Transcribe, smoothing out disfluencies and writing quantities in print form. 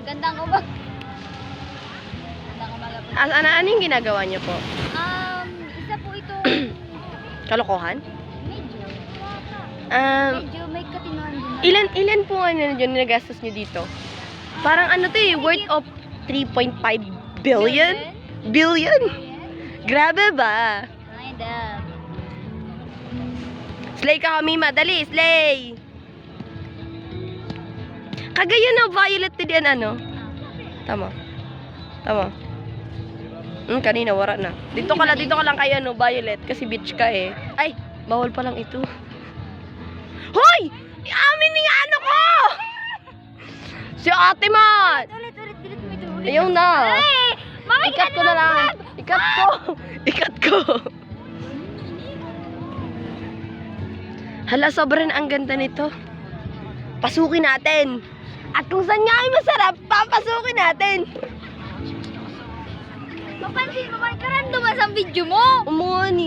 Magandang umaga. Magandang umaga po. Ano yung ginagawa niyo po? Isa po ito. Kalokohan? Medyo. Medyo may katinoan din. Ilan po yun nagastos niyo dito? Parang ano to eh, worth of 3.5 billion? Billion? Grabe ba? Kind of. Slay ka kami, madali, slay! Kagaya na violet din ano? Tama. Tama. Kanina wala na. Dito ka lang kayo no, violet kasi beach ka eh. Ay, bawal pa lang ito. Hoy! Amin ni ano ko! Si Ate Mat! Ulit, delete mo ito. Ayaw na. Ay! Mami, Ikat ko na lang. Ikat ko. Ikat ko. Hala, sobrang ang ganda nito. Pasukin natin. At kung saan nga ay masarap, papasukin natin. Papansin mo, may karanduman sa video mo. Umuha ni.